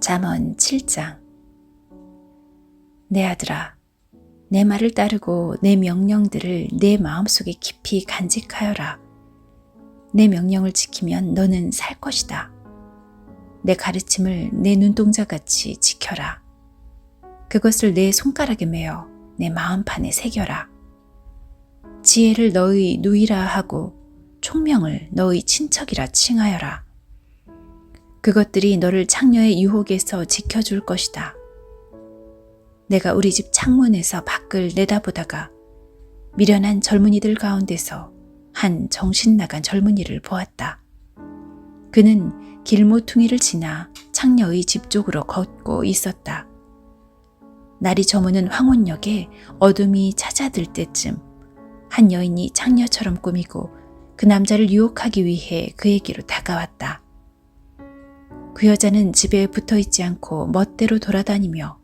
잠언 7장. 내 아들아, 내 말을 따르고 내 명령들을 내 마음속에 깊이 간직하여라. 내 명령을 지키면 너는 살 것이다. 내 가르침을 내 눈동자같이 지켜라. 그것을 내 손가락에 메어 내 마음판에 새겨라. 지혜를 너의 누이라 하고 총명을 너의 친척이라 칭하여라. 그것들이 너를 창녀의 유혹에서 지켜줄 것이다. 내가 우리 집 창문에서 밖을 내다보다가 미련한 젊은이들 가운데서 한 정신 나간 젊은이를 보았다. 그는 길모퉁이를 지나 창녀의 집 쪽으로 걷고 있었다. 날이 저무는 황혼역에 어둠이 찾아들 때쯤 한 여인이 창녀처럼 꾸미고 그 남자를 유혹하기 위해 그에게로 다가왔다. 그 여자는 집에 붙어있지 않고 멋대로 돌아다니며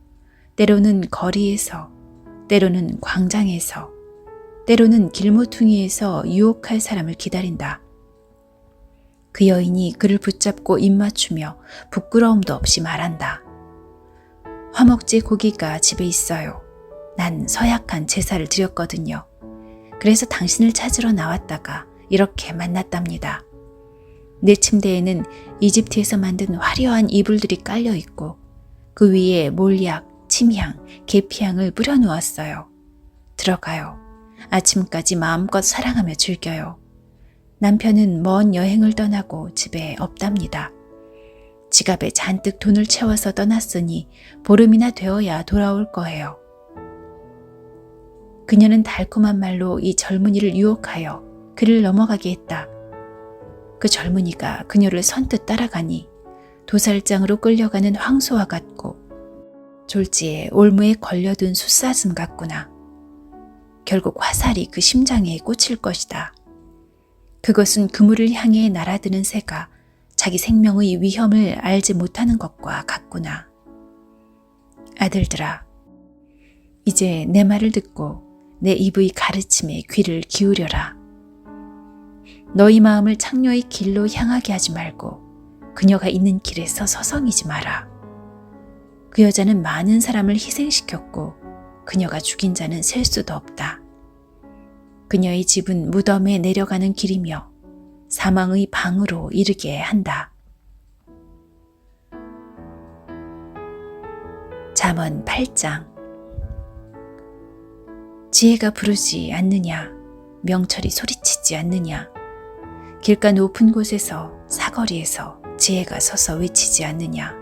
때로는 거리에서, 때로는 광장에서, 때로는 길모퉁이에서 유혹할 사람을 기다린다. 그 여인이 그를 붙잡고 입맞추며 부끄러움도 없이 말한다. 화목제 고기가 집에 있어요. 난 서약한 제사를 드렸거든요. 그래서 당신을 찾으러 나왔다가 이렇게 만났답니다. 내 침대에는 이집트에서 만든 화려한 이불들이 깔려 있고 그 위에 몰약, 침향, 계피향을 뿌려 놓았어요. 들어가요. 아침까지 마음껏 사랑하며 즐겨요. 남편은 먼 여행을 떠나고 집에 없답니다. 지갑에 잔뜩 돈을 채워서 떠났으니 보름이나 되어야 돌아올 거예요. 그녀는 달콤한 말로 이 젊은이를 유혹하여 그를 넘어가게 했다. 그 젊은이가 그녀를 선뜻 따라가니 도살장으로 끌려가는 황소와 같고 졸지에 올무에 걸려든 숫사슴 같구나. 결국 화살이 그 심장에 꽂힐 것이다. 그것은 그물을 향해 날아드는 새가 자기 생명의 위험을 알지 못하는 것과 같구나. 아들들아, 이제 내 말을 듣고 내 입의 가르침에 귀를 기울여라. 너희 마음을 창녀의 길로 향하게 하지 말고 그녀가 있는 길에서 서성이지 마라. 그 여자는 많은 사람을 희생시켰고 그녀가 죽인 자는 셀 수도 없다. 그녀의 집은 무덤에 내려가는 길이며 사망의 방으로 이르게 한다. 잠언 8장. 지혜가 부르지 않느냐, 명철이 소리치지 않느냐, 길가 높은 곳에서 사거리에서 지혜가 서서 외치지 않느냐,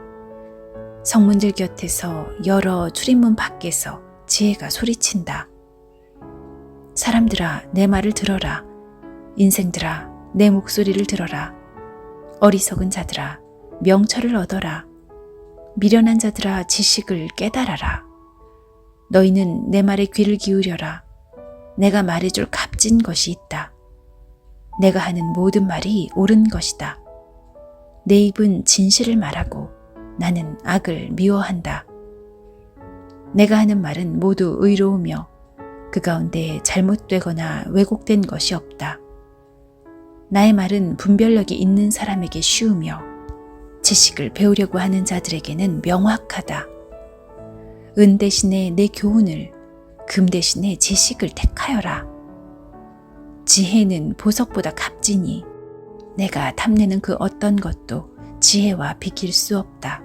성문들 곁에서 여러 출입문 밖에서 지혜가 소리친다. 사람들아, 내 말을 들어라. 인생들아, 내 목소리를 들어라. 어리석은 자들아, 명철을 얻어라. 미련한 자들아, 지식을 깨달아라. 너희는 내 말에 귀를 기울여라. 내가 말해줄 값진 것이 있다. 내가 하는 모든 말이 옳은 것이다. 내 입은 진실을 말하고 나는 악을 미워한다. 내가 하는 말은 모두 의로우며 그 가운데 잘못되거나 왜곡된 것이 없다. 나의 말은 분별력이 있는 사람에게 쉬우며 지식을 배우려고 하는 자들에게는 명확하다. 은 대신에 내 교훈을, 금 대신에 지식을 택하여라. 지혜는 보석보다 값지니 내가 탐내는 그 어떤 것도 지혜와 비길 수 없다.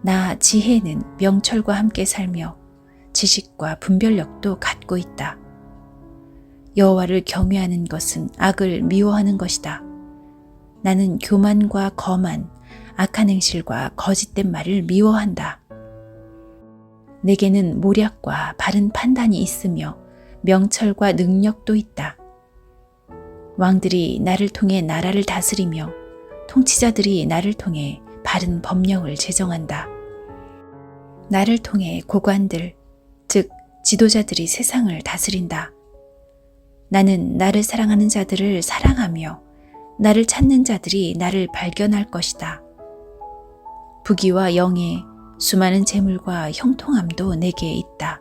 나 지혜는 명철과 함께 살며 지식과 분별력도 갖고 있다. 여호와를 경외하는 것은 악을 미워하는 것이다. 나는 교만과 거만, 악한 행실과 거짓된 말을 미워한다. 내게는 모략과 바른 판단이 있으며 명철과 능력도 있다. 왕들이 나를 통해 나라를 다스리며 통치자들이 나를 통해 바른 법령을 제정한다. 나를 통해 고관들, 즉 지도자들이 세상을 다스린다. 나는 나를 사랑하는 자들을 사랑하며 나를 찾는 자들이 나를 발견할 것이다. 부귀와 영예, 수많은 재물과 형통함도 내게 있다.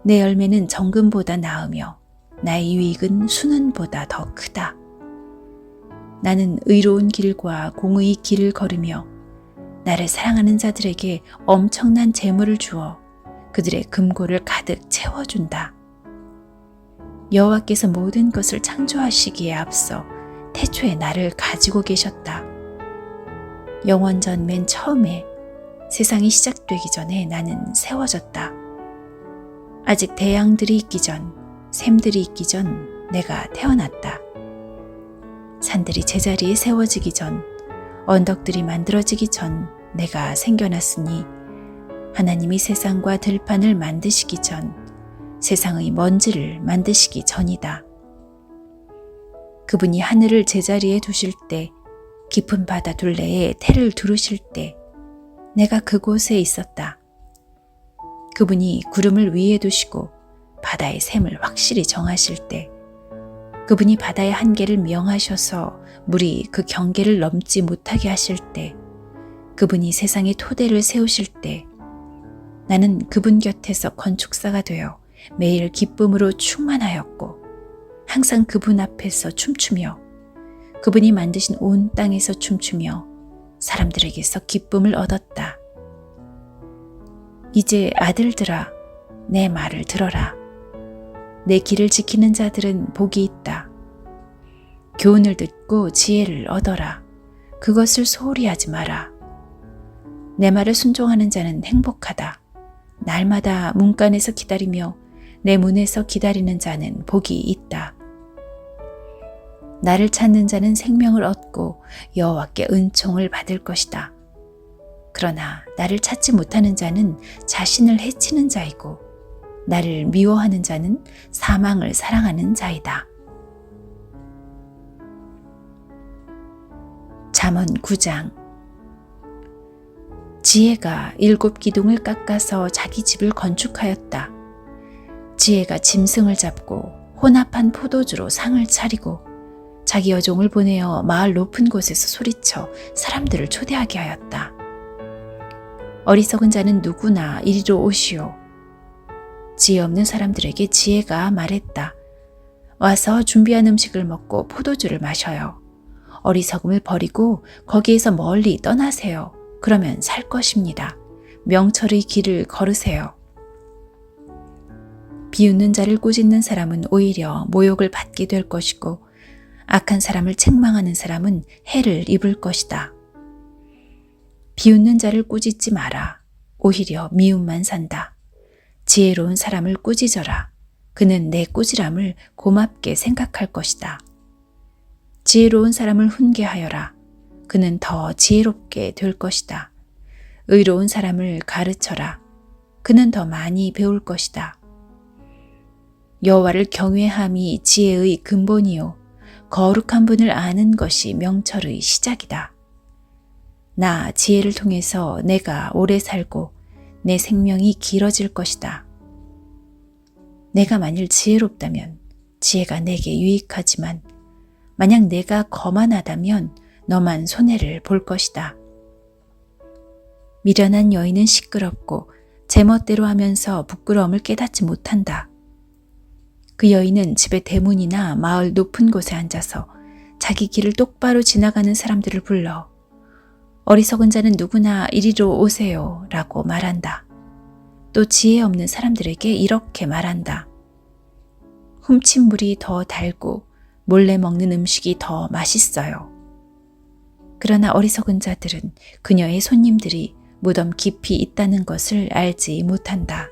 내 열매는 정금보다 나으며 나의 유익은 수는보다 더 크다. 나는 의로운 길과 공의의 길을 걸으며 나를 사랑하는 자들에게 엄청난 재물을 주어 그들의 금고를 가득 채워준다. 여호와께서 모든 것을 창조하시기에 앞서 태초에 나를 가지고 계셨다. 영원전 맨 처음에 세상이 시작되기 전에 나는 세워졌다. 아직 대양들이 있기 전, 샘들이 있기 전 내가 태어났다. 산들이 제자리에 세워지기 전, 언덕들이 만들어지기 전 내가 생겨났으니 하나님이 세상과 들판을 만드시기 전, 세상의 먼지를 만드시기 전이다. 그분이 하늘을 제자리에 두실 때, 깊은 바다 둘레에 태를 두르실 때 내가 그곳에 있었다. 그분이 구름을 위에 두시고 바다의 샘을 확실히 정하실 때, 그분이 바다의 한계를 명하셔서 물이 그 경계를 넘지 못하게 하실 때, 그분이 세상의 토대를 세우실 때 나는 그분 곁에서 건축사가 되어 매일 기쁨으로 충만하였고 항상 그분 앞에서 춤추며 그분이 만드신 온 땅에서 춤추며 사람들에게서 기쁨을 얻었다. 이제 아들들아, 내 말을 들어라. 내 길을 지키는 자들은 복이 있다. 교훈을 듣고 지혜를 얻어라. 그것을 소홀히 하지 마라. 내 말을 순종하는 자는 행복하다. 날마다 문간에서 기다리며 내 문에서 기다리는 자는 복이 있다. 나를 찾는 자는 생명을 얻고 여호와께 은총을 받을 것이다. 그러나 나를 찾지 못하는 자는 자신을 해치는 자이고 나를 미워하는 자는 사망을 사랑하는 자이다. 잠언 9장. 지혜가 7 기둥을 깎아서 자기 집을 건축하였다. 지혜가 짐승을 잡고 혼합한 포도주로 상을 차리고 자기 여종을 보내어 마을 높은 곳에서 소리쳐 사람들을 초대하게 하였다. 어리석은 자는 누구나 이리로 오시오. 지혜 없는 사람들에게 지혜가 말했다. 와서 준비한 음식을 먹고 포도주를 마셔요. 어리석음을 버리고 거기에서 멀리 떠나세요. 그러면 살 것입니다. 명철의 길을 걸으세요. 비웃는 자를 꾸짖는 사람은 오히려 모욕을 받게 될 것이고 악한 사람을 책망하는 사람은 해를 입을 것이다. 비웃는 자를 꾸짖지 마라. 오히려 미움만 산다. 지혜로운 사람을 꾸짖어라. 그는 내 꾸지람을 고맙게 생각할 것이다. 지혜로운 사람을 훈계하여라. 그는 더 지혜롭게 될 것이다. 의로운 사람을 가르쳐라. 그는 더 많이 배울 것이다. 여호와를 경외함이 지혜의 근본이요 거룩한 분을 아는 것이 명철의 시작이다. 나 지혜를 통해서 내가 오래 살고 내 생명이 길어질 것이다. 내가 만일 지혜롭다면 지혜가 내게 유익하지만 만약 내가 거만하다면 너만 손해를 볼 것이다. 미련한 여인은 시끄럽고 제멋대로 하면서 부끄러움을 깨닫지 못한다. 그 여인은 집의 대문이나 마을 높은 곳에 앉아서 자기 길을 똑바로 지나가는 사람들을 불러 어리석은 자는 누구나 이리로 오세요 라고 말한다. 또 지혜 없는 사람들에게 이렇게 말한다. 훔친 물이 더 달고 몰래 먹는 음식이 더 맛있어요. 그러나 어리석은 자들은 그녀의 손님들이 무덤 깊이 있다는 것을 알지 못한다.